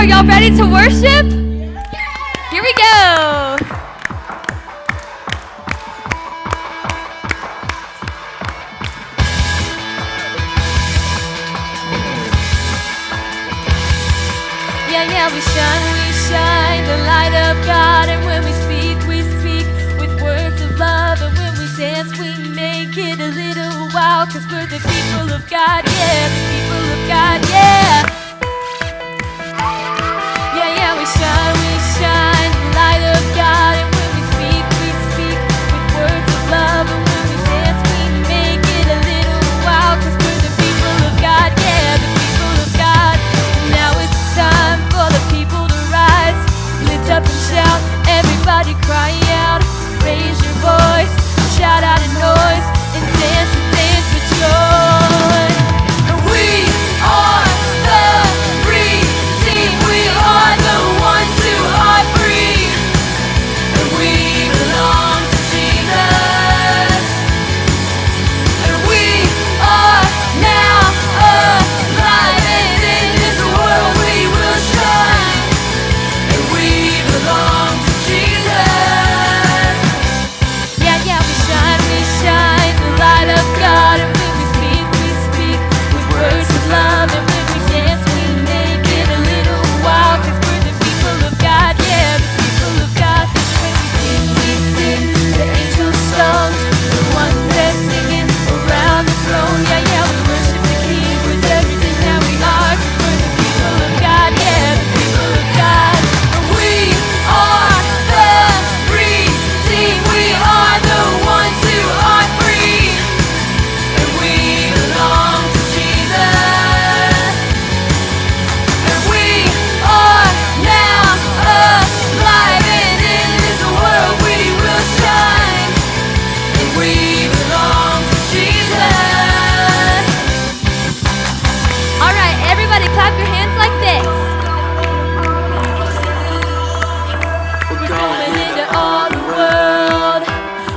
y'all ready to worship? Here we go. Yeah, we shine the light of God. And when we speak with words of love. And when we dance, we make it a little wild. 'Cause we're the people of God, yeah, the people of God, yeah. Yeah, we shine the light of God. And when we speak with words of love. And when we dance, we make it a little wild. 'Cause we're the people of God, yeah, the people of God. Now it's time for the people to rise. Lift up and shout, everybody cry out. Raise your voice, shout out a noise. And dance with joy. We are the redeemed. We are the ones who are free. And we belong to Jesus. And we are now alive. And in this world we will shine. And we belong to Jesus. Yeah, we shine the light of God. And when we speak with words of love. And when we dance, we make it a little wild. 'Cause we're the people of God, yeah, the people of God. When we sing the angel songs, the ones that singing around the throne. Yeah, we worship the King with everything that we are. 'Cause we're the people of God, yeah, the people of God. And we are the redeemed. We are the ones who are free. And we belong to Jesus. And we are now alive. And in this world we will shine. And we belong to Jesus. All right, everybody clap your hands like this. We're going into all the world.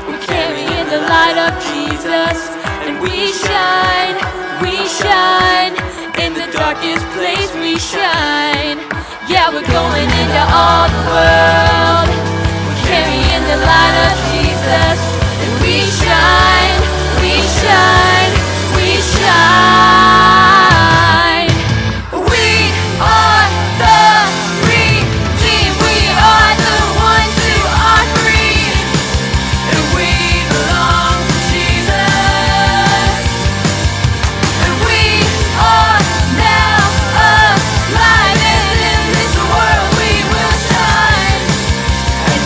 We're carrying the light of Jesus. And we shine in the darkest place we shine. Yeah, we're going into all the world. We're carrying the light of Jesus. And we shine. We are the redeemed. We are the ones who are free. And we belong to Jesus. And we are now alive. And in this world we will shine. And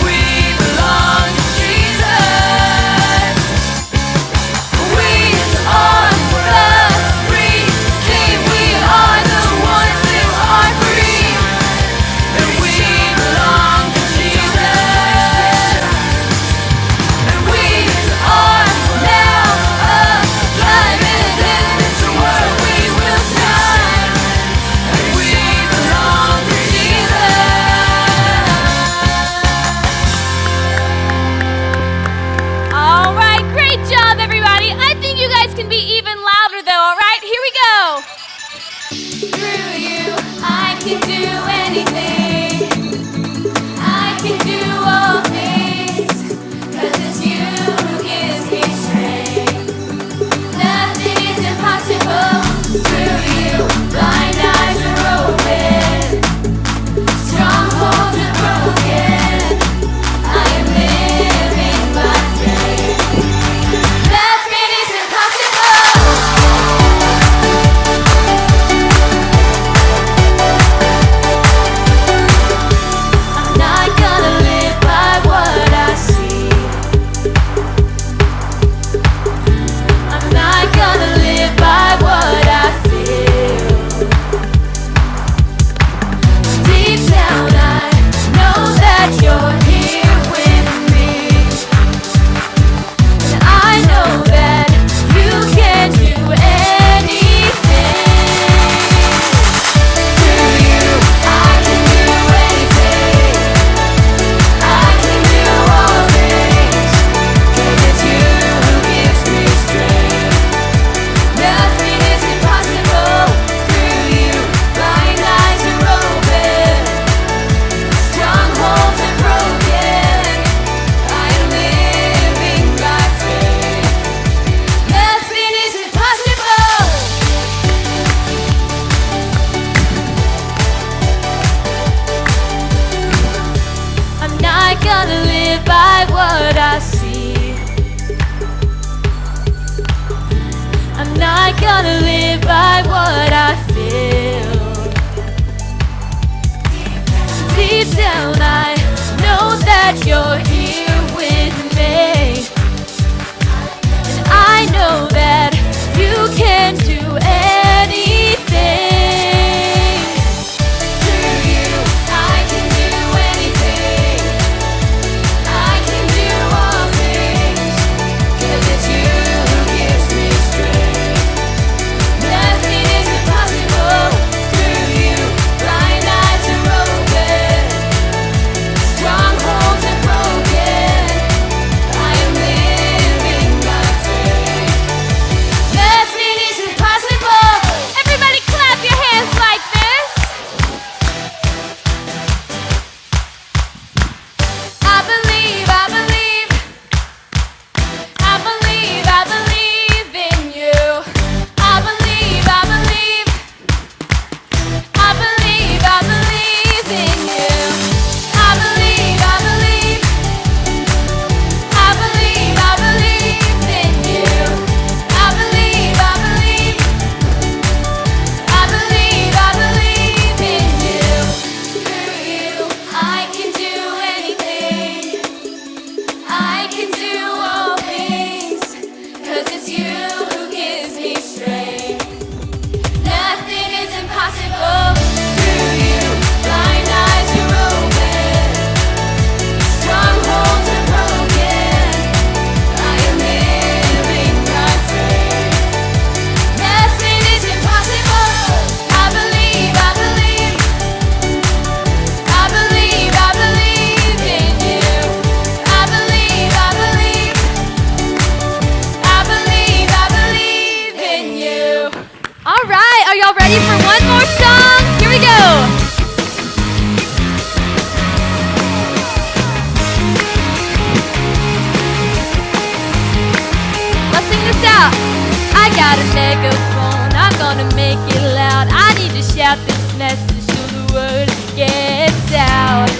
gonna live by what I see. I'm not gonna live by what I feel. Deep down I know that you're here with me, and I know that you can do anything. Through you I can do anything. I can do all things, 'cause it's you who gives me strength. Nothing is impossible through you. Blind eyes are open, strongholds are broken. I am living by faith. Nothing is impossible. Everybody clap your hands like this. I believe, I believe, I believe, I believe in you. I believe, I believe, I believe, I believe in you. I believe, I believe, I believe, I believe in you. I believe, I believe, I believe, I believe in you. Through you I can do anything. I can do all things, 'cause it's you who gives me strength. Nothing is impossible through you. Blind eyes are open, strongholds are broken. I am living by faith. Nothing is impossible. I believe, I believe, I believe, I believe in you. I believe, I believe, I believe, I believe in you. All right, are y'all ready for one more song? Here we go. Let's sing this out. I got a megaphone, I'm gonna make it loud. I need to shout this message so the word gets out.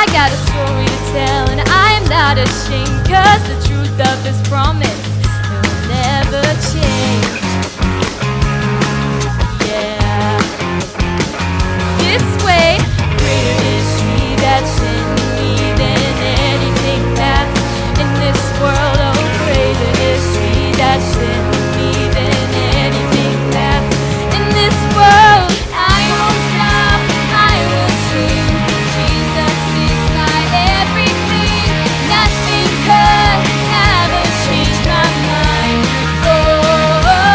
I got a story to tell and I am not ashamed, 'cause the truth of this promise will never change. Yeah. This way, greater is he that's in me than anything that's in this world. Oh, greater is he that's in me than anything that's in this world. I won't stop, I will sing. Jesus is my everything. Nothing could ever change my mind. Oh,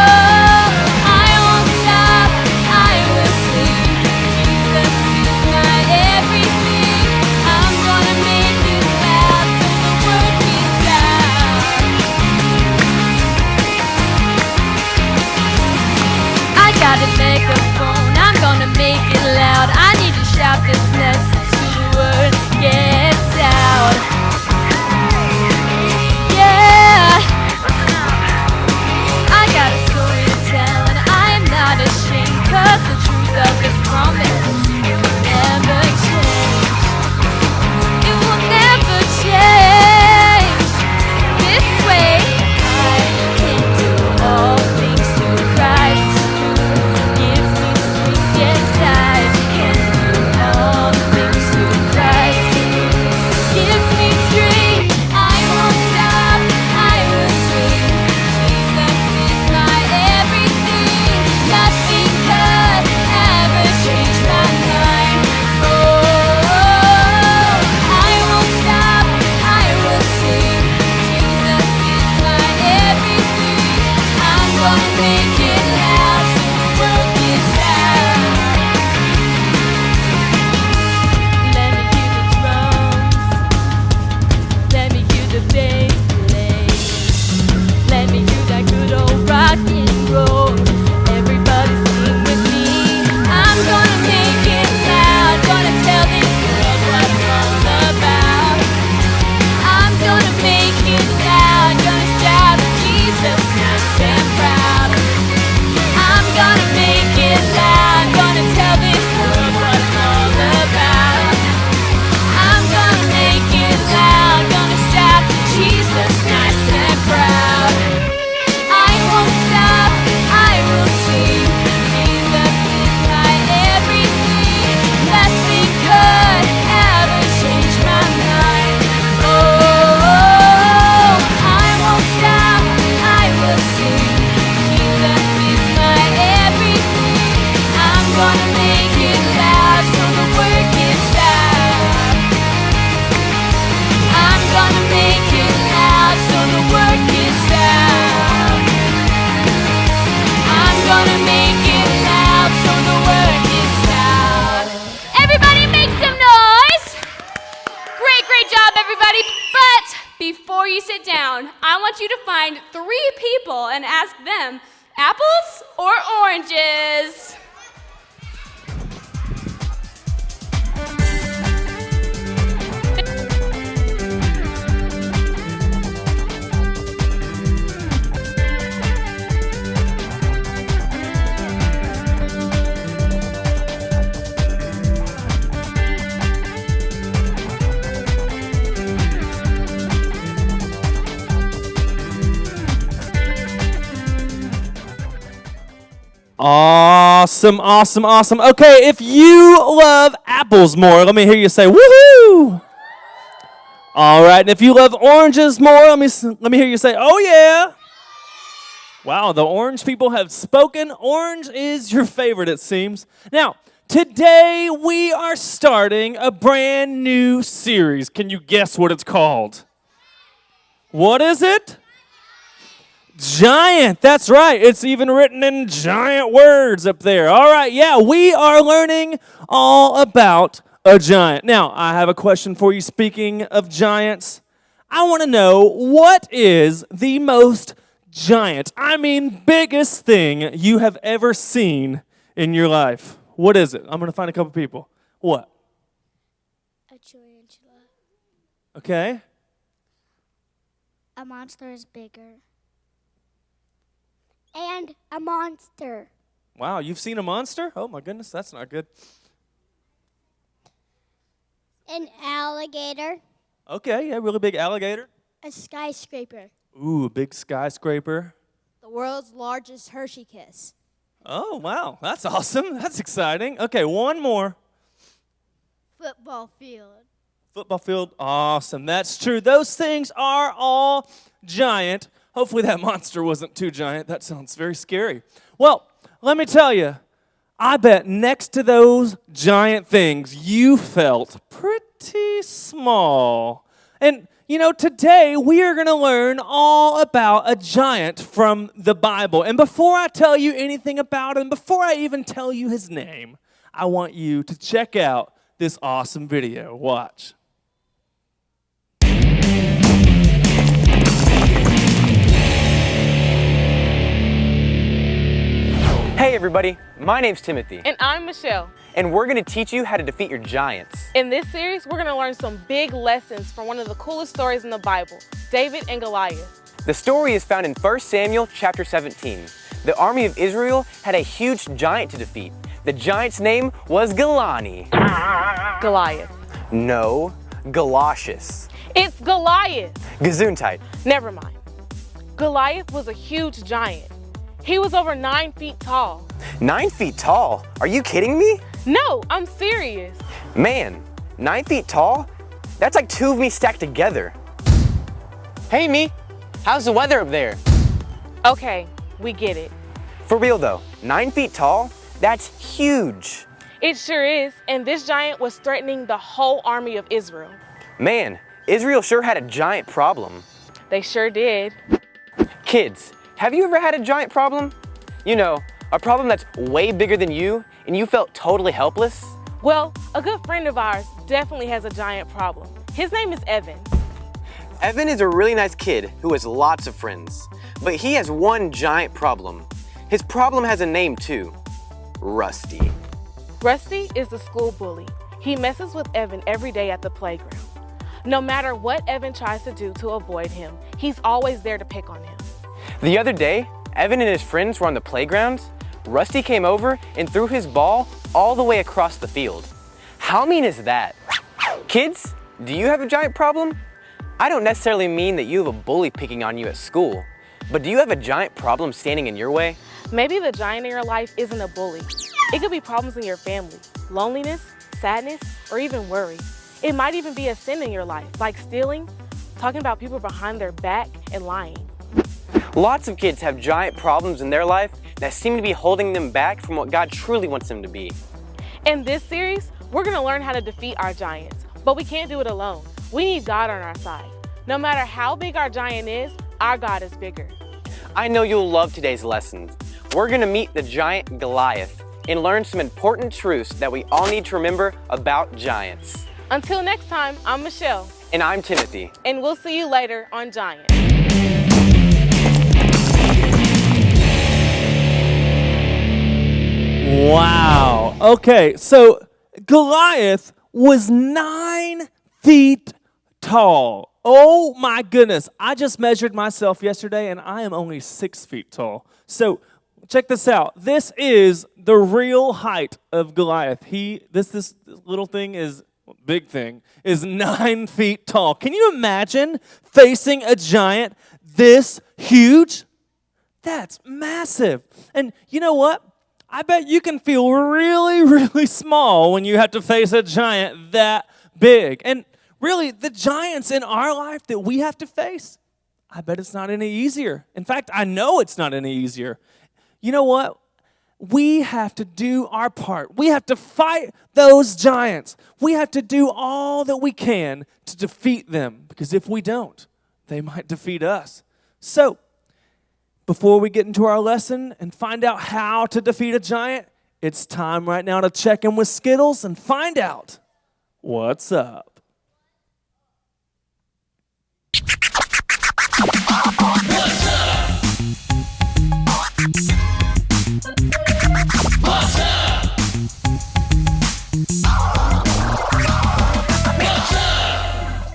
sit down, I want you to find 3 people and ask them, apples or oranges? Awesome, awesome, awesome. Okay, if you love apples more, let me hear you say woohoo. All right, and if you love oranges more, let me hear you say oh yeah. Wow, the orange people have spoken. Orange is your favorite, it seems. Now, today we are starting a brand new series. Can you guess what it's called? What is it? Giant, that's right. It's even written in giant words up there. All right, yeah, we are learning all about a giant. Now, I have a question for you. Speaking of giants, I want to know, what is the most giant, I mean biggest thing you have ever seen in your life? What is it? I'm going to find a couple people. What? A tarantula. Okay. A monster is bigger. And a monster. Wow, you've seen a monster? Oh my goodness, that's not good. An alligator. Okay, yeah, really big alligator. A skyscraper. Ooh, a big skyscraper. The world's largest Hershey Kiss. Oh, wow, that's awesome. That's exciting. Okay, one more. Football field. Football field, awesome. That's true. Those things are all giant. Hopefully that monster wasn't too giant. That sounds very scary. Well, let me tell you, I bet next to those giant things, you felt pretty small. And, you know, today we are going to learn all about a giant from the Bible. And before I tell you anything about him, before I even tell you his name, I want you to check out this awesome video. Watch. Hey everybody, my name's Timothy. And I'm Michelle. And we're going to teach you how to defeat your giants. In this series, we're going to learn some big lessons from one of the coolest stories in the Bible, David and Goliath. The story is found in 1 Samuel chapter 17. The army of Israel had a huge giant to defeat. The giant's name was Goliath. Goliath. No, Goliath. It's Goliath. Gesundheit. Never mind. Goliath was a huge giant. He was over 9 feet tall. 9 feet tall? Are you kidding me? No, I'm serious. Man, 9 feet tall? That's like 2 of me stacked together. Hey me, how's the weather up there? Okay, we get it. For real though, 9 feet tall? That's huge. It sure is, and this giant was threatening the whole army of Israel. Man, Israel sure had a giant problem. They sure did. Kids, have you ever had a giant problem? You know, a problem that's way bigger than you and you felt totally helpless? Well, a good friend of ours definitely has a giant problem. His name is Evan. Evan is a really nice kid who has lots of friends, but he has one giant problem. His problem has a name too, Rusty. Rusty is the school bully. He messes with Evan every day at the playground. No matter what Evan tries to do to avoid him, he's always there to pick on him. The other day, Evan and his friends were on the playground. Rusty came over and threw his ball all the way across the field. How mean is that? Kids, do you have a giant problem? I don't necessarily mean that you have a bully picking on you at school, but do you have a giant problem standing in your way? Maybe the giant in your life isn't a bully. It could be problems in your family, loneliness, sadness, or even worry. It might even be a sin in your life, like stealing, talking about people behind their back, and lying. Lots of kids have giant problems in their life that seem to be holding them back from what God truly wants them to be. In this series, we're going to learn how to defeat our giants, but we can't do it alone. We need God on our side. No matter how big our giant is, our God is bigger. I know you'll love today's lessons. We're going to meet the giant Goliath and learn some important truths that we all need to remember about giants. Until next time, I'm Michelle. And I'm Timothy. And we'll see you later on Giant. Wow. Okay, so Goliath was 9 feet tall. Oh my goodness. I just measured myself yesterday and I am only 6 feet tall. So check this out. This is the real height of Goliath. This little thing big thing is 9 feet tall. Can you imagine facing a giant this huge? That's massive. And you know what? I bet you can feel really, really small when you have to face a giant that big. And really, the giants in our life that we have to face, I bet it's not any easier. In fact, I know it's not any easier. You know what? We have to do our part. We have to fight those giants. We have to do all that we can to defeat them, because if we don't, they might defeat us. So, before we get into our lesson and find out how to defeat a giant, it's time right now to check in with Skittles and find out what's up.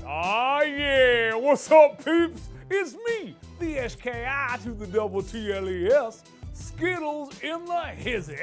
Oh yeah, what's up, peeps? It's me, the SKI to the double TLES, Skittles in the hizzy,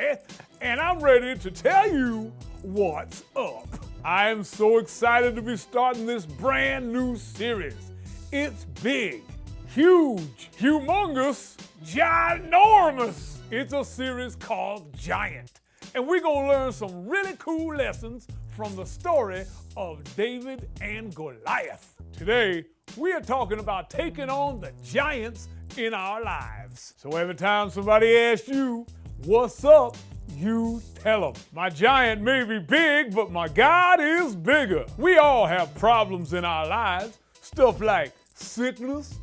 and I'm ready to tell you what's up. I am so excited to be starting this brand new series. It's big, huge, humongous, ginormous. It's a series called Giant, and we're gonna learn some really cool lessons from the story of David and Goliath. Today, we are talking about taking on the giants in our lives. So every time somebody asks you, what's up, you tell them, my giant may be big, but my God is bigger. We all have problems in our lives, stuff like sickness,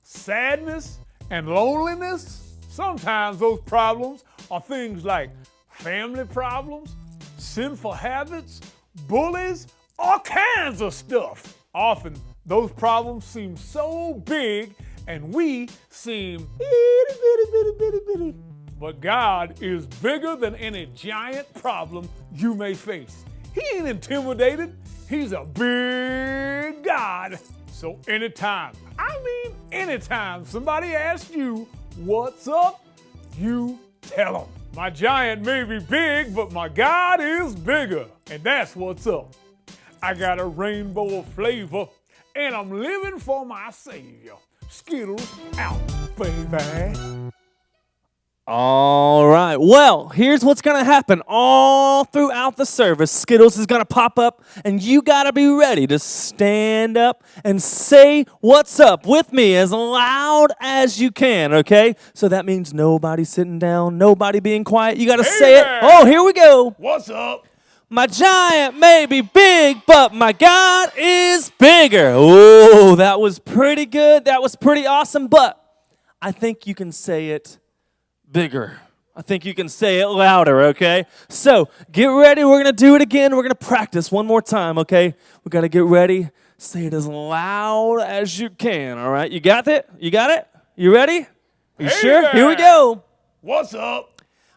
sadness, and loneliness. Sometimes those problems are things like family problems, sinful habits, bullies, all kinds of stuff. Often, those problems seem so big and we seem itty-bitty. But God is bigger than any giant problem you may face. He ain't intimidated. He's a big God. So anytime somebody asks you, what's up, you tell them. My giant may be big, but my God is bigger. And that's what's up. I got a rainbow of flavor, and I'm living for my Savior. Skittles out, baby. All right. Well, here's what's going to happen all throughout the service. Skittles is going to pop up, and you got to be ready to stand up and say what's up with me as loud as you can, okay? So that means nobody sitting down, nobody being quiet. You got to say it. Oh, here we go. What's up? My giant may be big, but my God is bigger. Oh, that was pretty good. That was pretty awesome, but I think you can say it bigger. I think you can say it louder, okay? So get ready. We're going to do it again. We're going to practice one more time, okay? We got to get ready. Say it as loud as you can, all right? You got it? You got it? You ready? You sure? There. Here we go. What's up?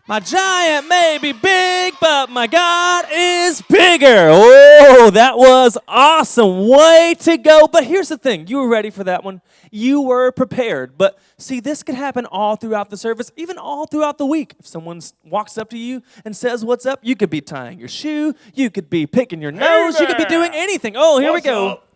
My giant may be big, but my God is bigger. Oh, that was awesome. Way to go. But here's the thing. You were ready for that one. You were prepared. But see, this could happen all throughout the service, even all throughout the week. If someone walks up to you and says, what's up? You could be tying your shoe. You could be picking your nose. You could be doing anything. Oh, here we go. Up?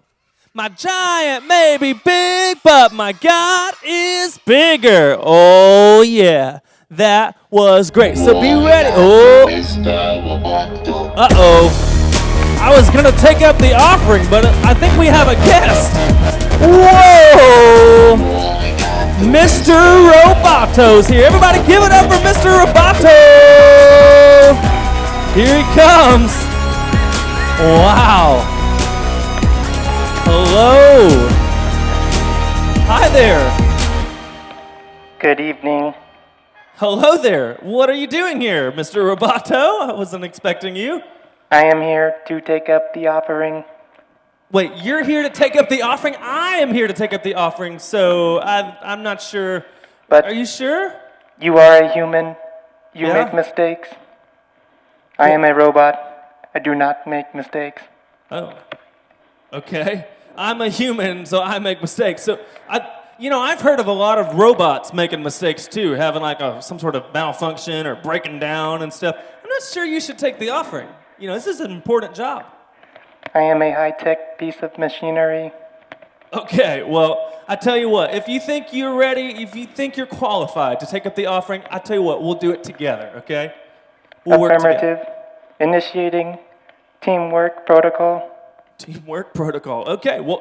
My giant may be big, but my God is bigger. Oh, yeah. That was great. So be ready. Oh. Uh-oh. I was going to take up the offering, but I think we have a guest. Whoa. Mr. Robato's here. Everybody give it up for Mr. Robato. Here he comes. Wow. Hello. Hi there. Good evening. Hello there. What are you doing here, Mr. Robato? I wasn't expecting you. I am here to take up the offering. Wait, you're here to take up the offering? I am here to take up the offering, so I'm not sure. But Are you sure? you are a human. You Yeah? make mistakes. I am a robot. I do not make mistakes. Oh, okay. I'm a human, so I make mistakes. So, I've heard of a lot of robots making mistakes too, having like some sort of malfunction or breaking down and stuff. I'm not sure you should take the offering. This is an important job. I am a high-tech piece of machinery. Okay, well, I tell you what, if you think you're ready, if you think you're qualified to take up the offering, I tell you what, we'll do it together, okay? We'll work together. Affirmative. Initiating teamwork protocol. Teamwork protocol. Okay, well,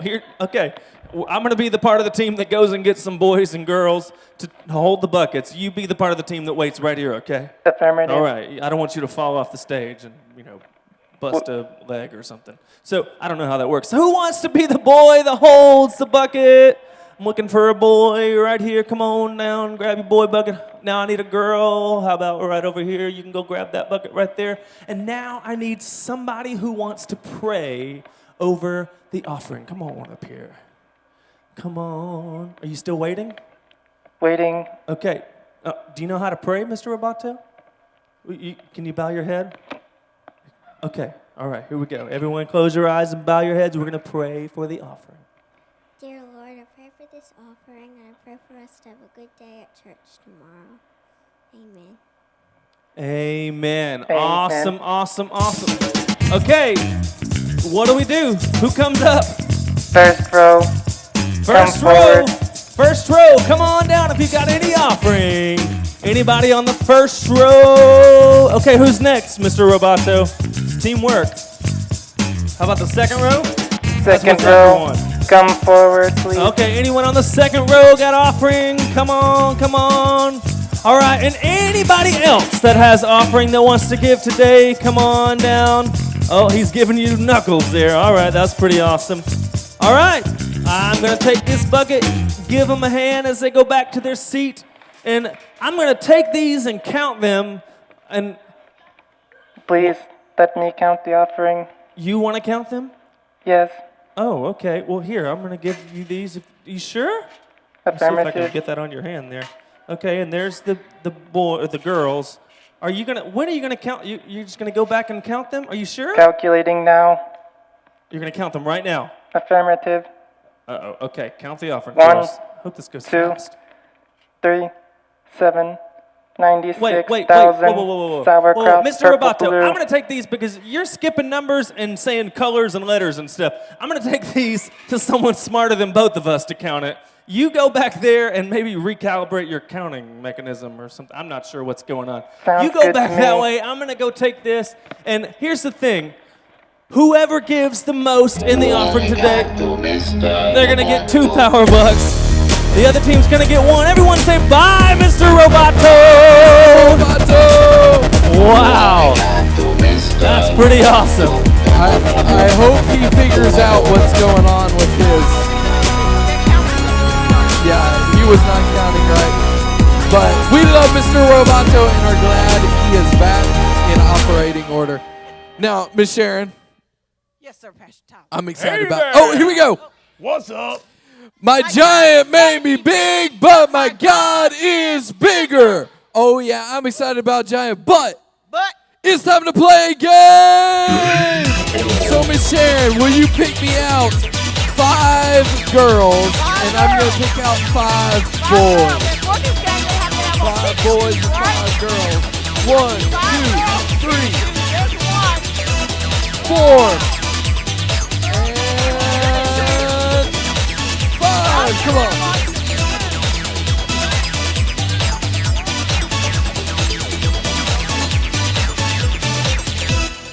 I'm going to be the part of the team that goes and gets some boys and girls to hold the buckets. You be the part of the team that waits right here, okay? Affirmative. All right, I don't want you to fall off the stage and, bust a leg or something. So, I don't know how that works. So who wants to be the boy that holds the bucket? I'm looking for a boy right here. Come on down, grab your boy bucket. Now I need a girl. How about right over here? You can go grab that bucket right there. And now I need somebody who wants to pray over the offering. Come on up here. Come on. Are you still waiting? Waiting. Okay. Do you know how to pray, Mr. Roboto? Can you bow your head? Okay. All right. Here we go. Everyone close your eyes and bow your heads. We're going to pray for the offering. Dear Lord, I pray for this offering, and I pray for us to have a good day at church tomorrow. Amen. Amen. Awesome, awesome, awesome. Okay. What do we do? Who comes up? First row. First Come row. forward. First row. Come on down if you got any offering. Anybody on the first row? Okay, who's next, Mr. Roboto? It's teamwork. How about the second row? Second row. Come forward, please. Okay, anyone on the second row got offering? Come on, come on. All right, and anybody else that has offering that wants to give today, come on down. Oh, he's giving you knuckles there. All right, that's pretty awesome. All right, I'm going to take this bucket, give them a hand as they go back to their seat, and I'm going to take these and count them. And Please let me count the offering. you want to count them? Yes. Oh, okay. Well, here, I'm going to give you these. You sure? Let's see if I can Affirmative. get that on your hand there. Okay, and there's the boy or the girls. When are you gonna count? You're just gonna go back and count them? Are you sure? Calculating now. You're gonna count them right now. Affirmative. Uh-oh. Okay, count the offering. 1, for us. Hope this goes 2, fast. 3, 7, 96,000 Wait. Whoa. sauerkraut, Mr. purple Roboto, blue. I'm going to take these because you're skipping numbers and saying colors and letters and stuff. I'm going to take these to someone smarter than both of us to count it. You go back there and maybe recalibrate your counting mechanism or something. I'm not sure what's going on. Sounds You go good back to that me. way. I'm going to go take this. And here's the thing. Whoever gives the most in the offering today, they're going to get 2 power bucks. The other team's going to get 1. Everyone say bye, Mr. Roboto! Wow. That's pretty awesome. I hope he figures out what's going on with his. Yeah, he was not counting right. But we love Mr. Roboto and are glad he is back in operating order. Now, Miss Sharon. Yes, sir, Pastor Tom. I'm excited Hey about. there. Oh, here we go. What's up? My giant made me big, but my God is bigger. Oh yeah, I'm excited about giant, but it's time to play a game. So Miss Sharon, will you pick me out 5 girls, and I'm gonna pick out 5 boys. 5 boys and 5 girls. 1, 2, 3, 4. Come on.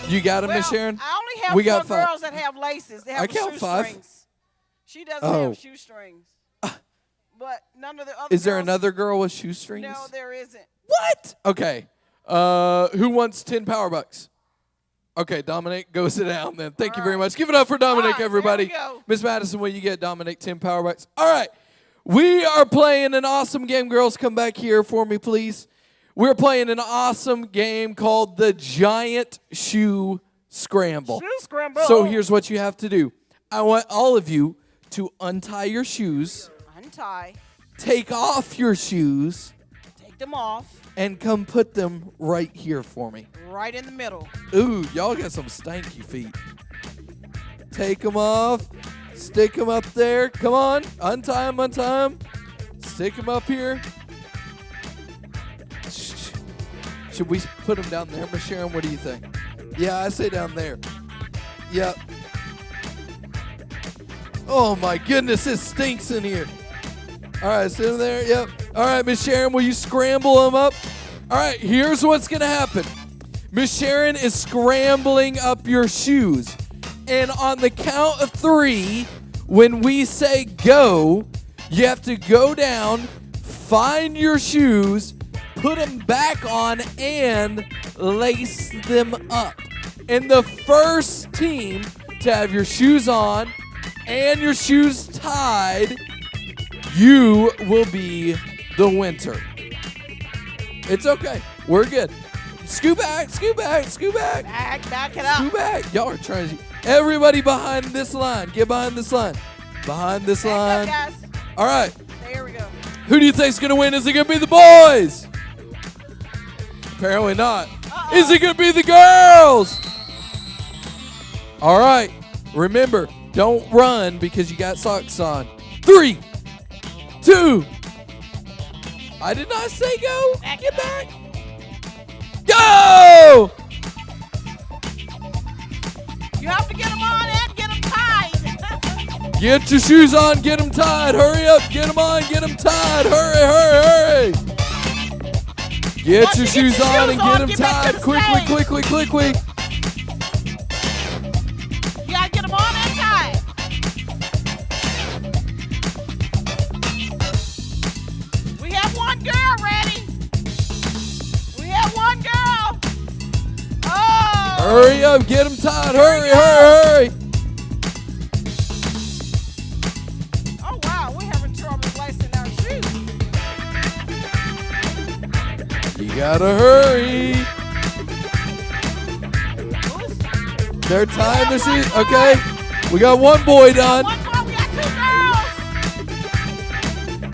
You got him, Miss Sharon? I only have We 4 got 5. girls that have laces. They have I count 5. shoestrings. She doesn't Oh. have shoestrings. But none of the other Is there girls- another girl with shoestrings? No, there isn't. What? Okay. Who wants 10 power bucks? Okay, Dominic, go sit down then. Thank you very much. Give it up for Dominic, All right, everybody. there we go. Miss Madison, will you get Dominic 10 power bucks? All right. We are playing an awesome game. Girls, come back here for me, please. We're playing an awesome game called the Giant Shoe Scramble. Shoe scramble. So here's what you have to do. I want all of you to untie your shoes, Untie. take off your shoes, Take them off. and come put them right here for me. Right in the middle. Ooh, y'all got some stanky feet. Take them off. Stick them up there. Come on. Untie them, untie them. Stick them up here. Should we put them down there, Miss Sharon? What do you think? Yeah, I say down there. Yep. Oh, my goodness. It stinks in here. All right, sit them there. Yep. All right, Miss Sharon, will you scramble them up? All right, here's what's going to happen. Miss Sharon is scrambling up your shoes. And on the count of 3, when we say go, you have to go down, find your shoes, put them back on, and lace them up. And the first team to have your shoes on and your shoes tied, you will be the winner. It's okay. We're good. Scoot back, scoot back, scoot back. Back it up. Scoot back. Y'all are trying to... Everybody behind this line. Get behind this line. Behind this line. Back up, guys. All right. There we go. Who do you think's going to win? Is it going to be the boys? Apparently not. Is it going to be the girls? All right. Remember, don't run because you got socks on. 3, 2. I did not say go. Get back. Go! You have to get them on and get them tied. Get your shoes on, get them tied. Hurry up, get them on, get them tied. Hurry, hurry, hurry. Get your shoes on and get them tied. Quickly. You gotta get them on and tied. We have one girl ready. We have one girl. Oh! Hurry up, get them tied. Hurry. Oh wow, we're having trouble lacing our shoes. You gotta hurry. They're tying their shoes. Okay, we got one boy done. One more,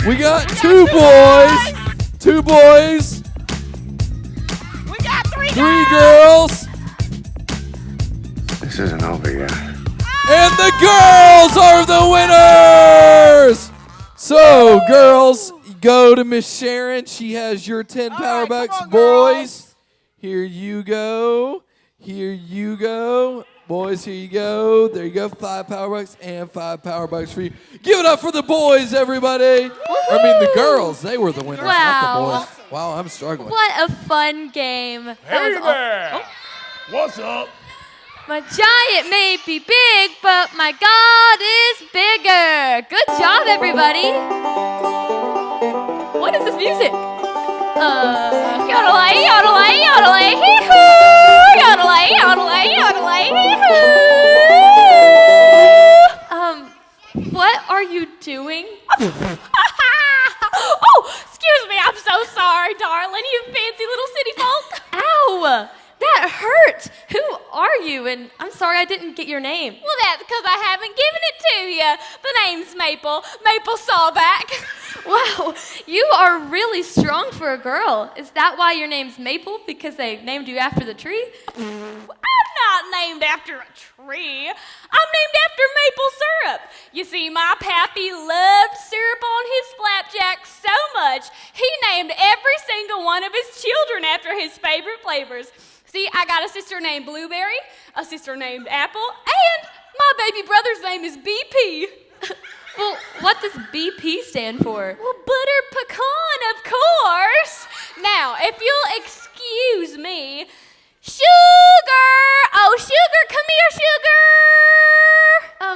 We got two boys. Two boys. We got 3 girls. This isn't over yet. And the girls are the winners. So, girls, go to Miss Sharon. She has your 10 power bucks. Boys, here you go. Here you go. Boys, here you go. There you go. 5 power bucks and 5 power bucks for you. Give it up for the boys, everybody. I mean, the girls. They were the winners, not the boys. Wow, I'm struggling. What a fun game. Hey there! What's up? My giant may be big, but my God is bigger. Good job, everybody. What is this music? Yodelay, yodelay, yodelay, hee-hoo. Yodelay, yodelay, yodelay, hee-hoo. What are you doing? Oh, excuse me, I'm so sorry, darling, you fancy little city folk. Ow! That hurt! Who are you? And I'm sorry I didn't get your name. Well, that's because I haven't given it to you. The name's Maple Sawback. Wow, you are really strong for a girl. Is that why your name's Maple? Because they named you after the tree? I'm not named after a tree. I'm named after maple syrup. You see, my pappy loved syrup on his flapjack so much, he named every single one of his children after his favorite flavors. See, I got a sister named Blueberry, a sister named Apple, and my baby brother's name is BP. Well, what does BP stand for? Well, butter pecan, of course. Now, if you'll excuse me, Sugar! Oh, Sugar, come here,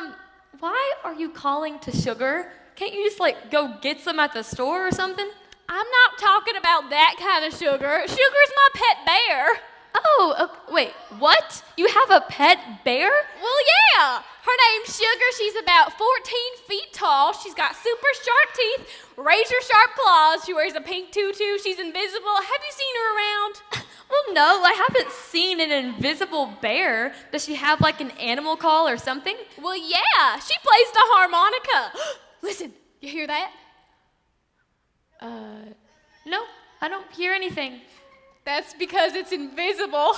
Sugar! Why are you calling to Sugar? Can't you just, go get some at the store or something? I'm not talking about that kind of sugar. Sugar's my pet bear. Oh, wait, what? You have a pet bear? Well, yeah. Her name's Sugar. She's about 14 feet tall. She's got super sharp teeth, razor sharp claws. She wears a pink tutu. She's invisible. Have you seen her around? Well, no, I haven't seen an invisible bear. Does she have like an animal call or something? Well, yeah, she plays the harmonica. Listen, you hear that? No, I don't hear anything. That's because it's invisible.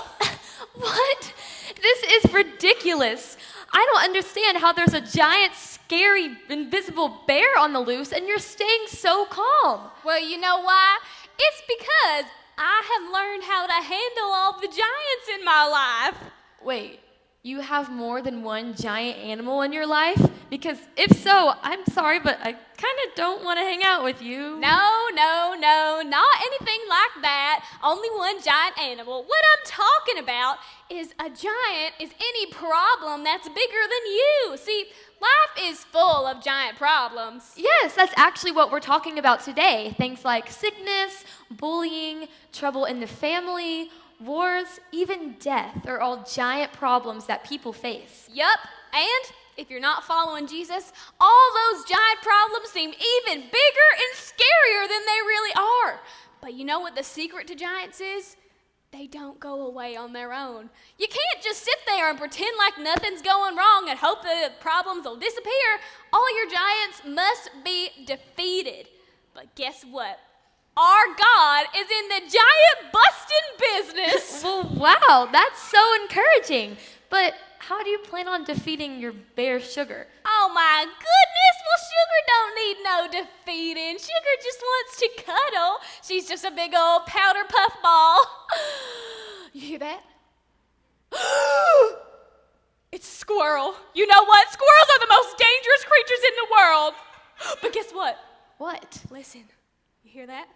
What? This is ridiculous. I don't understand how there's a giant, scary, invisible bear on the loose and you're staying so calm. Well, you know why? It's because I have learned how to handle all the giants in my life. Wait, you have more than one giant animal in your life? Because if so, I'm sorry, but I kind of don't want to hang out with you. No, not anything like that. Only one giant animal. What I'm talking about is a giant is any problem that's bigger than you. See, life is full of giant problems. Yes, that's actually what we're talking about today. Things like sickness, bullying, trouble in the family, wars, even death are all giant problems that people face. Yup, and if you're not following Jesus, all those giant problems seem even bigger and scarier than they really are. But you know what the secret to giants is? They don't go away on their own. You can't just sit there and pretend like nothing's going wrong and hope the problems will disappear. All your giants must be defeated. But guess what? Our God is in the giant busting business. Well, wow, that's so encouraging. But how do you plan on defeating your bear Sugar? Oh my goodness, well Sugar don't need no defeating. Sugar just wants to cuddle. She's just a big old powder puff ball. You hear that? It's a squirrel. You know what? Squirrels are the most dangerous creatures in the world. But guess what? What? Listen, you hear that?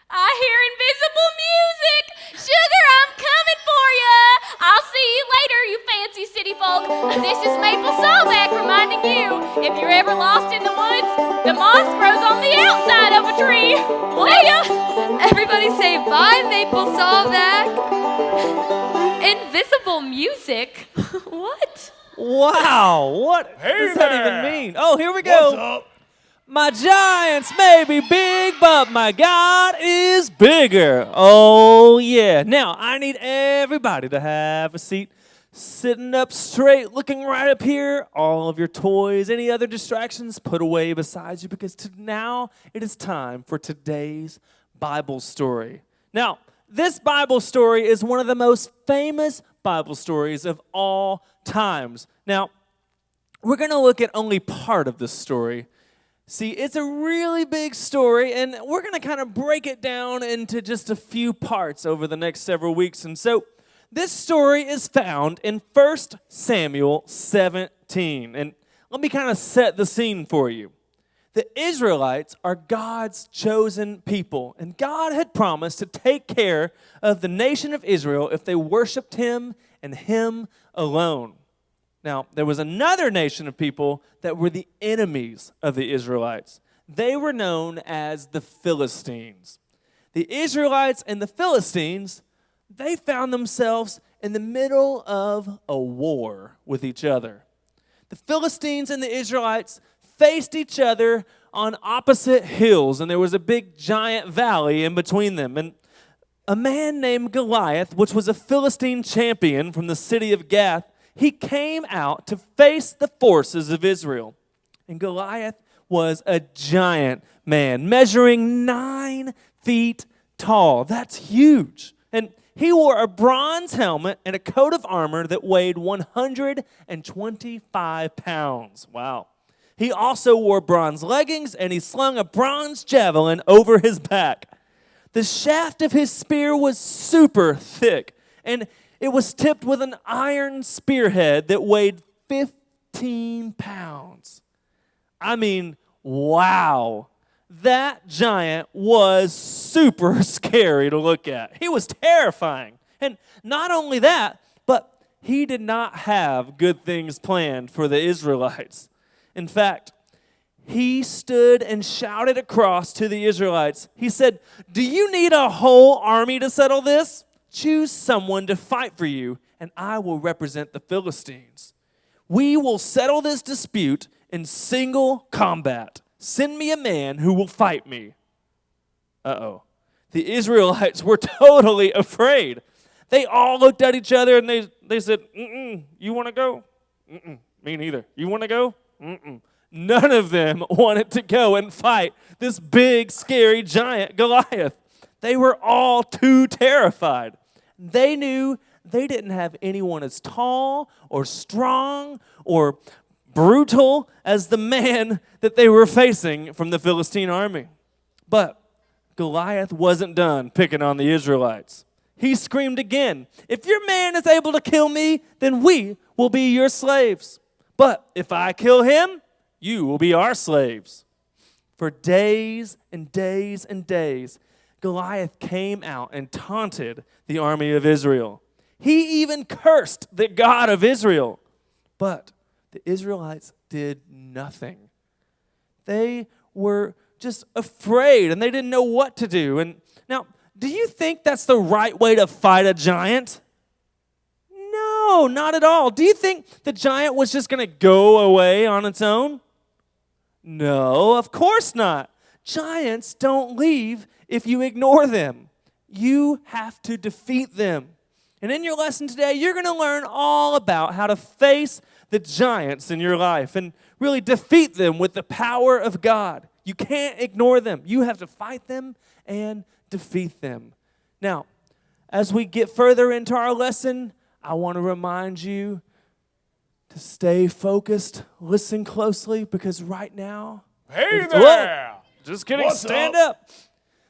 I hear invisible music. Sugar, I'm coming for ya. I'll see you later, you fancy city folk. This is Maple Sawback reminding you, if you're ever lost in the woods, the moss grows on the outside of a tree. See ya. Everybody say bye, Maple Sawback. Invisible music? What? Wow, what Hey does that there. even mean? Oh, here we go. What's up? My giants may be big, but my God is bigger. Oh, yeah. Now, I need everybody to have a seat, sitting up straight, looking right up here. All of your toys, any other distractions, put away beside you, because now it is time for today's Bible story. Now, this Bible story is one of the most famous Bible stories of all times. Now, we're going to look at only part of this story. See, it's a really big story, and we're going to kind of break it down into just a few parts over the next several weeks. And so this story is found in 1 Samuel 17. And let me kind of set the scene for you. The Israelites are God's chosen people, and God had promised to take care of the nation of Israel if they worshiped Him and Him alone. Now, there was another nation of people that were the enemies of the Israelites. They were known as the Philistines. The Israelites and the Philistines, they found themselves in the middle of a war with each other. The Philistines and the Israelites faced each other on opposite hills, and there was a big giant valley in between them. And a man named Goliath, which was a Philistine champion from the city of Gath, he came out to face the forces of Israel. And Goliath was a giant man, measuring 9 feet tall. That's huge. And he wore a bronze helmet and a coat of armor that weighed 125 pounds. Wow. He also wore bronze leggings, and he slung a bronze javelin over his back. The shaft of his spear was super thick, and it was tipped with an iron spearhead that weighed 15 pounds. I mean, wow. That giant was super scary to look at. He was terrifying. And not only that, but he did not have good things planned for the Israelites. In fact, he stood and shouted across to the Israelites. He said, "Do you need a whole army to settle this? Choose someone to fight for you, and I will represent the Philistines. We will settle this dispute in single combat. Send me a man who will fight me." Uh-oh. the Israelites were totally afraid. They all looked at each other and they said, you want to go? Me neither. You want to go? None of them wanted to go and fight this big, scary giant Goliath. They were all too terrified. They knew they didn't have anyone as tall or strong or brutal as the man that they were facing from the Philistine army. But Goliath wasn't done picking on the Israelites. He screamed again, "If your man is able to kill me, then we will be your slaves. But if I kill him, you will be our slaves." For days and days and days, Goliath came out and taunted the army of Israel. He even cursed the God of Israel. But the Israelites did nothing. They were just afraid and they didn't know what to do. And now, do you think that's the right way to fight a giant? No, not at all. Do you think the giant was just going to go away on its own? No, of course not. Giants don't leave if you ignore them. You have to defeat them. And in your lesson today, you're going to learn all about how to face the giants in your life and really defeat them with the power of God. You can't ignore them. You have to fight them and defeat them. Now, as we get further into our lesson, I want to remind you to stay focused, listen closely, because right now... Hey there! Whoa, just kidding, stand up.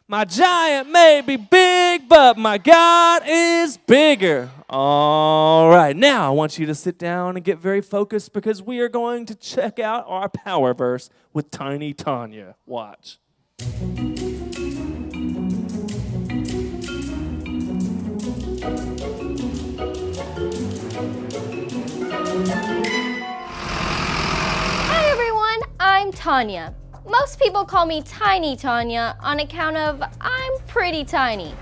My giant may be big, but my God is bigger. All right, now I want you to sit down and get very focused because we are going to check out our power verse with Tiny Tanya. Watch. Hi everyone, I'm Tanya. Most people call me Tiny Tanya on account of I'm pretty tiny.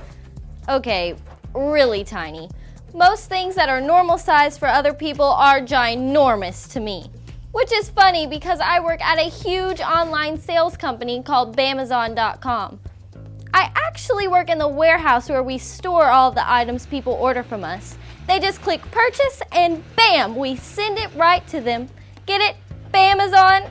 Okay, really tiny. Most things that are normal size for other people are ginormous to me. Which is funny because I work at a huge online sales company called Bamazon.com. I actually work in the warehouse where we store all of the items people order from us. They just click purchase and bam, we send it right to them. Get it? Bamazon?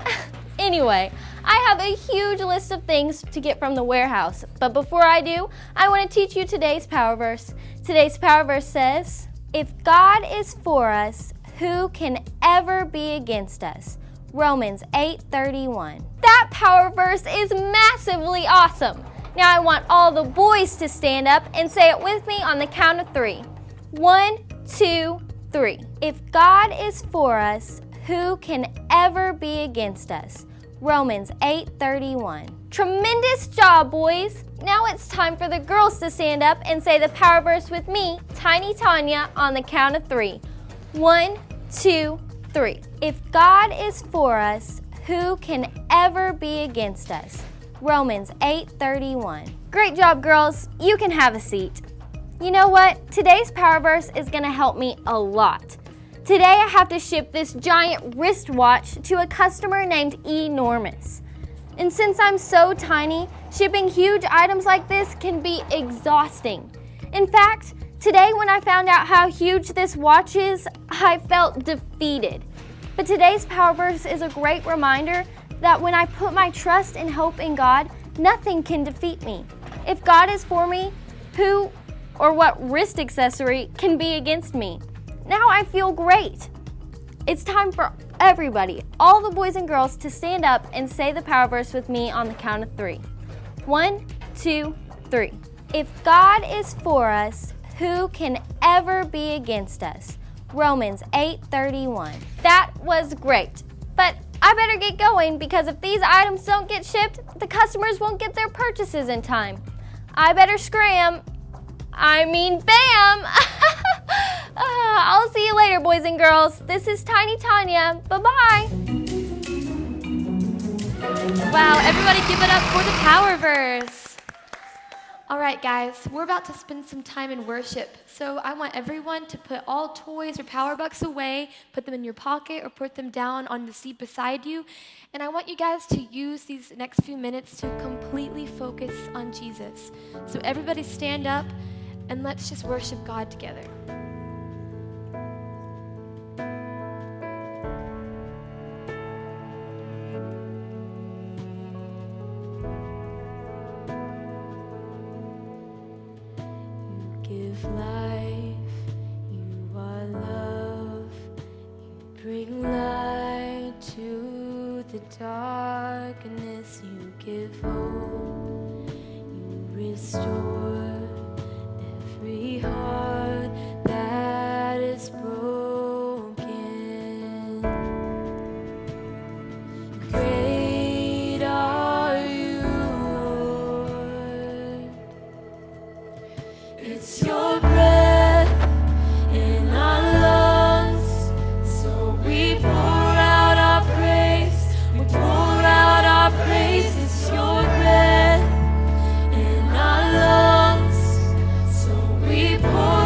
Anyway, I have a huge list of things to get from the warehouse. But before I do, I want to teach you today's power verse. Today's power verse says, "If God is for us, who can ever be against us?" Romans 8:31. That power verse is massively awesome. Now I want all the boys to stand up and say it with me on the count of 3. 1, 2, 3. If God is for us, who can ever be against us? Romans 8:31. Tremendous job, boys! Now it's time for the girls to stand up and say the power verse with me, Tiny Tanya, on the count of 3. 1, 2, 3. If God is for us, who can ever be against us? Romans 8:31. Great job, girls. You can have a seat. You know what? Today's power verse is going to help me a lot. Today I have to ship this giant wristwatch to a customer named Enormous. And since I'm so tiny, shipping huge items like this can be exhausting. In fact, today when I found out how huge this watch is, I felt defeated. But today's power verse is a great reminder that when I put my trust and hope in God, nothing can defeat me. If God is for me, who or what wrist accessory can be against me? Now I feel great. It's time for everybody, all the boys and girls, to stand up and say the power verse with me on the count of 3. 1, 2, 3. If God is for us, who can ever be against us? Romans 8:31. That was great, but I better get going because if these items don't get shipped, the customers won't get their purchases in time. I better bam! I'll see you later, boys and girls. This is Tiny Tanya. Bye-bye. Wow, everybody give it up for the power verse. All right, guys, we're about to spend some time in worship. So I want everyone to put all toys or power bucks away, put them in your pocket, or put them down on the seat beside you. And I want you guys to use these next few minutes to completely focus on Jesus. So everybody stand up and let's just worship God together. Give life, you are love, you bring light to the darkness, you give hope, you restore every heart that is broken. Great are you, Lord. It's your breath in our lungs, so we pour out our praise. We pour out our praise. It's your breath in our lungs, so we pour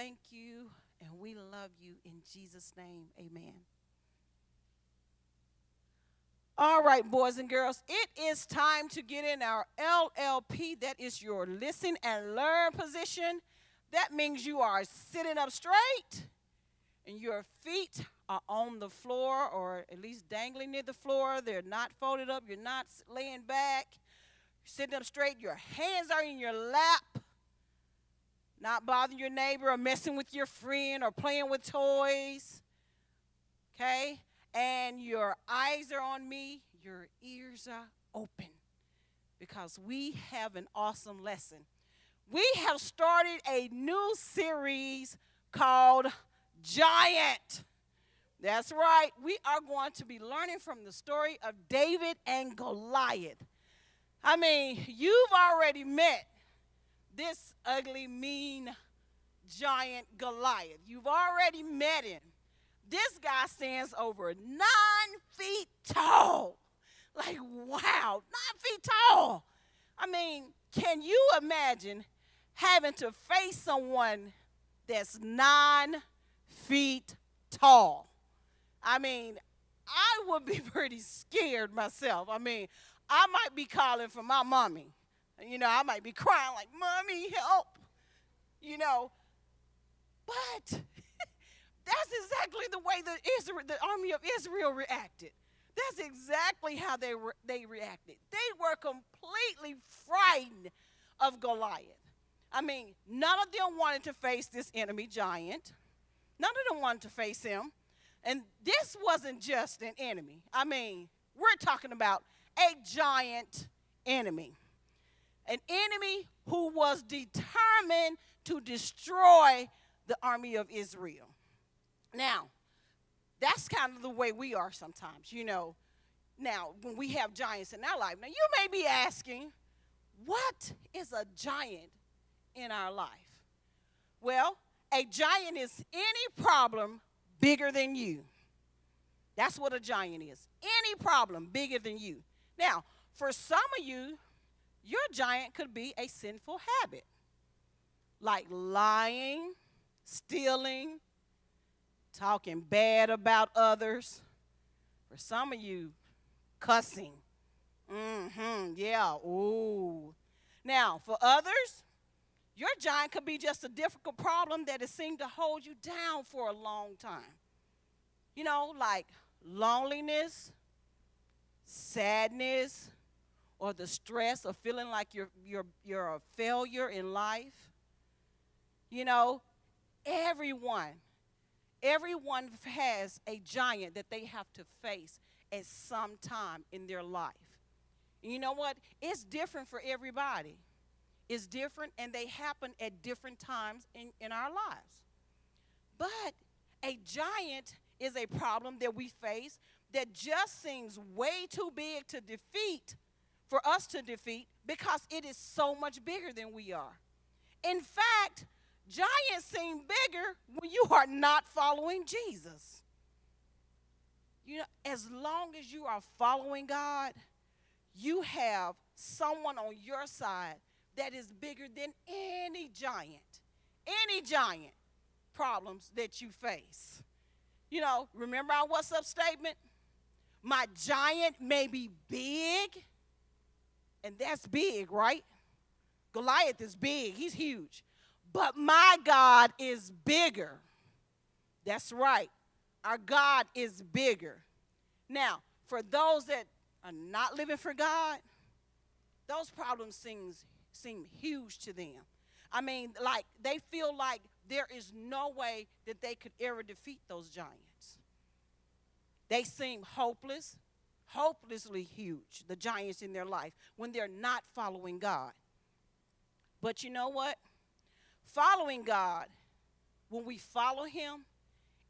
thank you and we love you in Jesus' name. Amen. All right, boys and girls, it is time to get in our LLP. That is your listen and learn position. That means you are sitting up straight and your feet are on the floor or at least dangling near the floor. They're not folded up. You're not laying back. You're sitting up straight. Your hands are in your lap. Not bothering your neighbor or messing with your friend or playing with toys. Okay? And your eyes are on me. Your ears are open because we have an awesome lesson. We have started a new series called Giant. That's right. We are going to be learning from the story of David and Goliath. I mean, you've already met this ugly, mean giant Goliath. You've already met him. This guy stands over 9 feet tall. Like, wow, 9 feet tall. I mean, can you imagine having to face someone that's 9 feet tall? I mean, I would be pretty scared myself. I mean, I might be calling for my mommy. You know, I might be crying like, Mommy, help. You know, but that's exactly the way the army of Israel reacted. That's exactly how they reacted. They were completely frightened of Goliath. I mean, none of them wanted to face this enemy giant. None of them wanted to face him. And this wasn't just an enemy. I mean, we're talking about a giant enemy. An enemy who was determined to destroy the army of Israel. Now, that's kind of the way we are sometimes, you know. Now, when we have giants in our life. Now, you may be asking, what is a giant in our life? Well, a giant is any problem bigger than you. That's what a giant is. Any problem bigger than you. Now, for some of you, your giant could be a sinful habit. Like lying, stealing, talking bad about others. For some of you, cussing. Yeah, ooh. Now, for others, your giant could be just a difficult problem that has seemed to hold you down for a long time. You know, like loneliness, sadness, or the stress of feeling like you're a failure in life. You know, everyone has a giant that they have to face at some time in their life. And you know what? It's different for everybody. It's different, and they happen at different times in our lives. But a giant is a problem that we face that just seems way too big to defeat, for us to defeat, because it is so much bigger than we are. In fact, giants seem bigger when you are not following Jesus. You know, as long as you are following God, you have someone on your side that is bigger than any giant problems that you face. You know, remember our what's up statement? My giant may be big, and that's big, right? Goliath is big, he's huge. But my God is bigger. That's right. Our God is bigger. Now, for those that are not living for God, those problems seem huge to them. I mean, like they feel like there is no way that they could ever defeat those giants. They seem hopelessly huge, the giants in their life, when they're not following God. But you know what? Following God, when we follow him,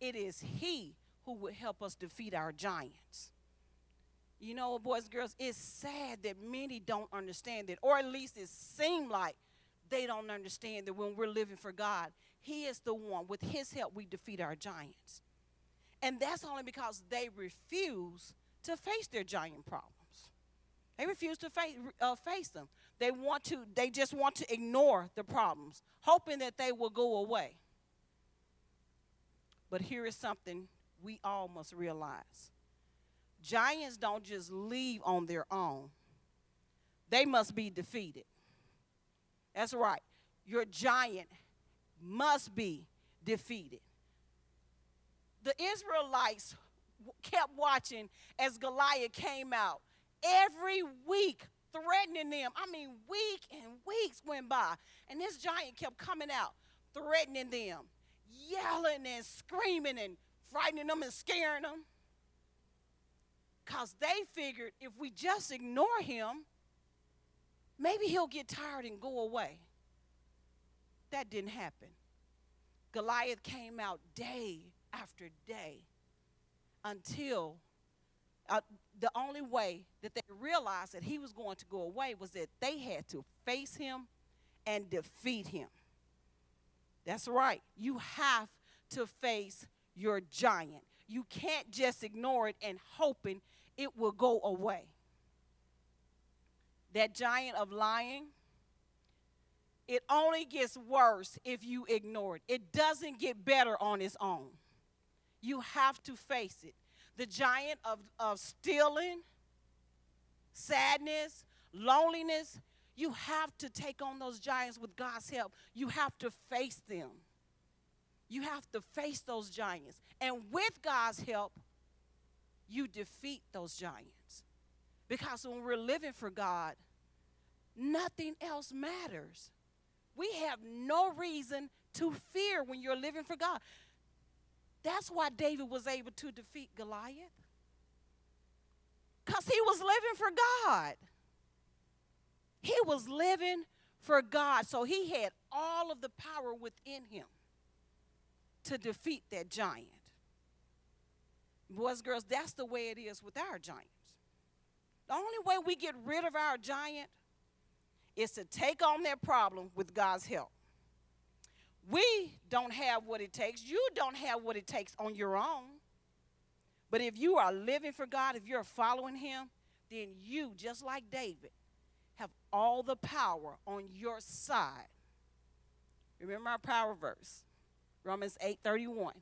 it is he who will help us defeat our giants. You know, boys and girls, it's sad that many don't understand it, or at least it seems like they don't understand that when we're living for God, he is the one, with his help, we defeat our giants. And that's only because they refuse to face their giant problems. They refuse to face them. They just want to ignore the problems, hoping that they will go away. But here is something we all must realize. Giants don't just leave on their own. They must be defeated. That's right. Your giant must be defeated. The Israelites kept watching as Goliath came out every week, threatening them. I mean, week and weeks went by, and this giant kept coming out, threatening them, yelling and screaming and frightening them and scaring them. Because they figured if we just ignore him, maybe he'll get tired and go away. That didn't happen. Goliath came out day after day until the only way that they realized that he was going to go away was that they had to face him and defeat him. That's right. You have to face your giant. You can't just ignore it and hoping it will go away. That giant of lying, it only gets worse if you ignore it. It doesn't get better on its own. You have to face it. The giant of stealing, sadness, loneliness, you have to take on those giants with God's help. You have to face them. You have to face those giants. And with God's help, you defeat those giants. Because when we're living for God, nothing else matters. We have no reason to fear when you're living for God. That's why David was able to defeat Goliath. Because he was living for God. He was living for God. So he had all of the power within him to defeat that giant. Boys, girls, that's the way it is with our giants. The only way we get rid of our giant is to take on that problem with God's help. We don't have what it takes. You don't have what it takes on your own. But if you are living for God, if you're following him, then you, just like David, have all the power on your side. Remember our power verse, Romans 8:31.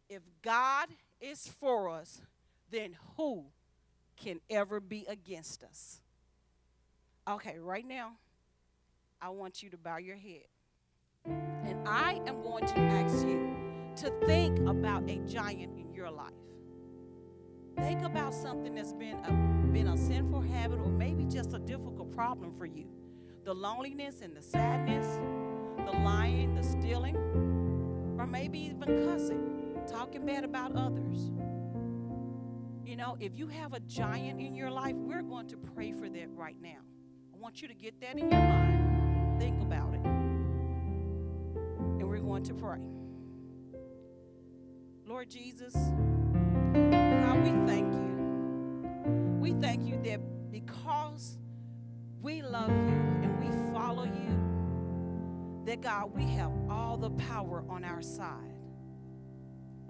If God is for us, then who can ever be against us? Okay, right now, I want you to bow your head. And I am going to ask you to think about a giant in your life. Think about something that's been a sinful habit or maybe just a difficult problem for you. The loneliness and the sadness, the lying, the stealing, or maybe even cussing, talking bad about others. You know, if you have a giant in your life, we're going to pray for that right now. I want you to get that in your mind. Think about it. And we're going to pray. Lord Jesus, God, we thank you. We thank you that because we love you and we follow you, that, God, we have all the power on our side.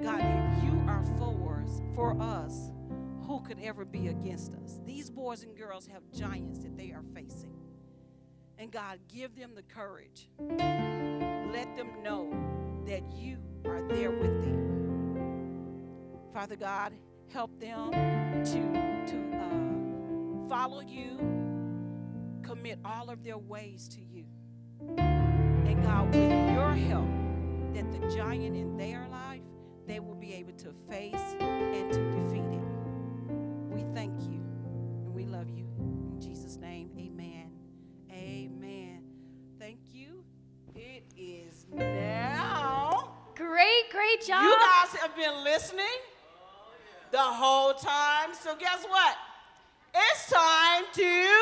God, if you are for us, who could ever be against us? These boys and girls have giants that they are facing. And God, give them the courage. Let them know that you are there with them. Father God, help them to follow you, commit all of their ways to you. And God, with your help, that the giant in their life, they will be able to face and to defeat it. We thank you and we love you. In Jesus' name, amen. Amen. Thank you. It is now. Great job. You guys have been listening the whole time. So guess what? It's time to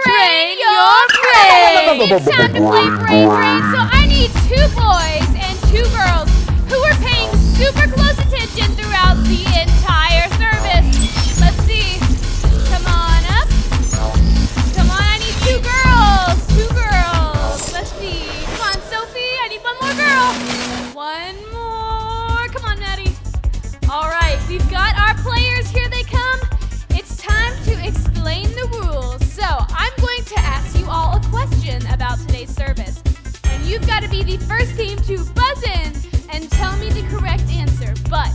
Drain your brain. It's time to play Brain Brain. So I need 2 boys and 2 girls who are paying super close attention throughout the entire service. Let's see. Come on up. Come on, I need 2 girls. 2 girls. Let's see. Come on, Sophie. I need 1 more girl. 1 more. Come on, Maddie. All right, we've got our players. Here they come. It's time to explain the rules. So I'm going to ask you all a question about today's service. And you've got to be the first team to buzz in and tell me the correct answer, but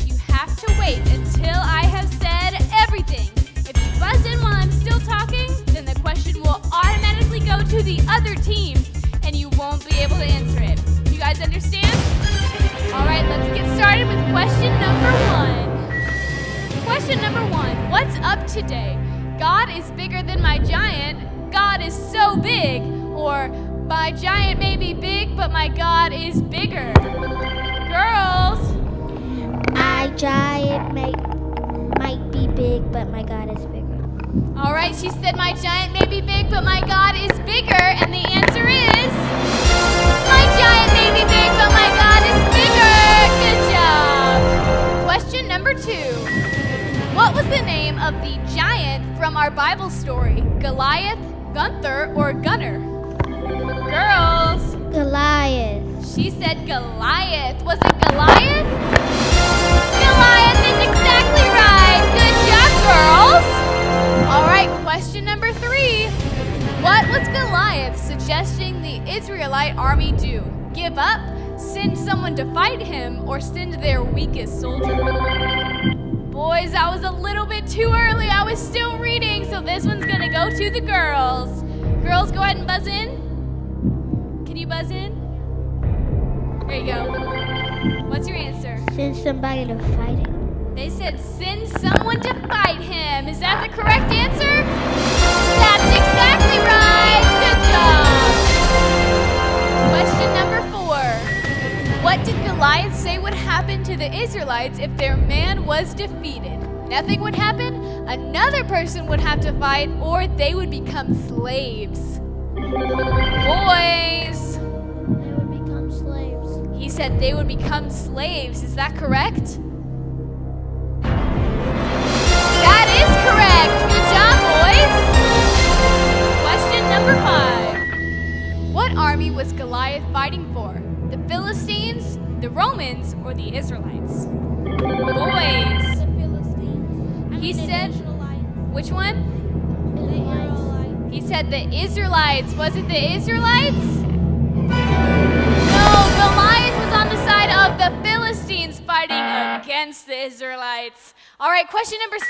you have to wait until I have said everything. If you buzz in while I'm still talking, then the question will automatically go to the other team, and you won't be able to answer it. You guys understand? All right, let's get started with question number 1. Question number 1, what's up today? God is bigger than my giant. God is so big. Or my giant may be big, but my God is bigger. Girls. My giant might be big, but my God is bigger. All right, she said my giant may be big, but my God is bigger. And the answer is, my giant may be big, but my God is bigger. Good job. Question number 2. What was the name of the giant from our Bible story? Goliath, Gunther, or Gunner? Girls. Goliath. She said Goliath. Was it Goliath? Goliath is exactly right. Good job, girls. All right, question number 3. What was Goliath suggesting the Israelite army do? Give up, send someone to fight him, or send their weakest soldier? Boys, that was a little bit too early. I was still reading, so this one's going to go to the girls. Girls, go ahead and buzz in. Can you buzz in? There you go. What's your answer? Send somebody to fight him. They said send someone to fight him. Is that the correct answer? That's exactly right. Good job. Question number 4. What did Goliath say would happen to the Israelites if their man was defeated? Nothing would happen, another person would have to fight, or they would become slaves. Boys. They would become slaves. He said they would become slaves. Is that correct? That is correct. Good job, boys. Question number 5. What army was Goliath fighting for? The Philistines, the Romans, or the Israelites? Boys. He said, which one? He said the Israelites. Was it the Israelites? No, Goliath was on the side of the Philistines fighting against the Israelites. All right, question number 6.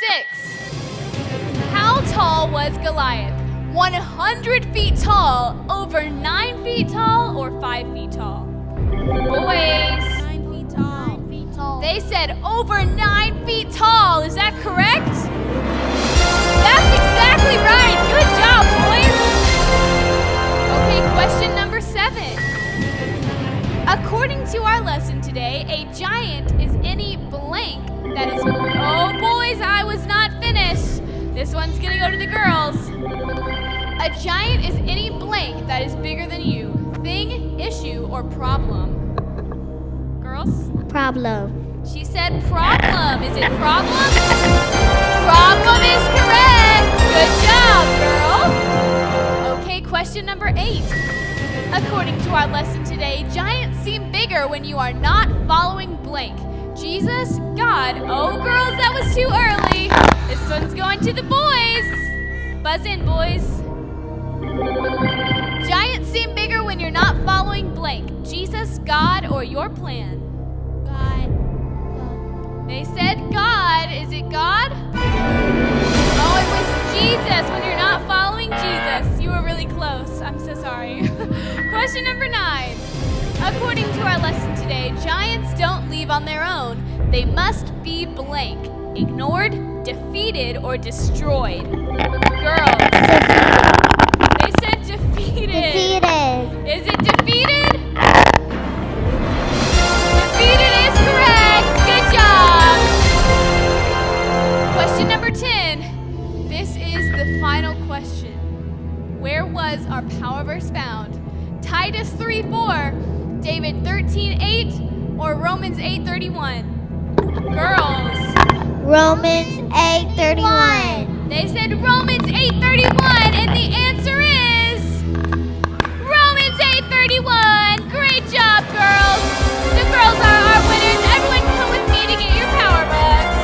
How tall was Goliath? 100 feet tall, over 9 feet tall, or 5 feet tall? Boys. 9 feet tall. 9 feet tall. They said over 9 feet tall. Is that correct? That's exactly right. Good job, boys. Okay, question number 7. According to our lesson today, a giant is any blank that is... Oh, boys, I was not finished. This one's going to go to the girls. A giant is any blank that is bigger than you. Thing, issue, or problem. Girls? Problem. She said problem. Is it problem? Problem is correct. Good job, girls. Okay, question number 8. According to our lesson today, giants seem bigger when you are not following blank. Jesus, God. Oh, girls, that was too early. This one's going to the boys. Buzz in, boys. Giants seem bigger when you're not following blank. Jesus, God, or your plan? God. They said God. Is it God? Oh, it was Jesus when you're not following Jesus. You were really close. I'm so sorry. Question number 9. According to our lesson today, giants don't leave on their own. They must be blank. Ignored, defeated, or destroyed. Girls. They said defeated. Defeated. Is it defeated? Defeated is correct. Good job. Question number 10. This is the final question. Where was our power verse found? Titus 3:4, David 13:8, or Romans 8:31? Girls. Romans 8:31. They said Romans 8:31, and the answer is Romans 8:31. Great job, girls. The girls are our winners. Everyone come with me to get your power bucks.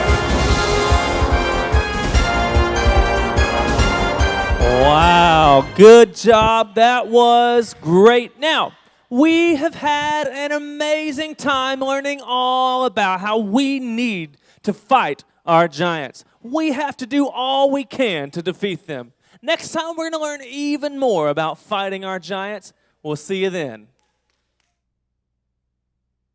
Wow, good job. That was great. Now, We have had an amazing time learning all about how we need to fight our giants. We have to do all we can to defeat them. Next time, we're going to learn even more about fighting our giants. We'll see you then.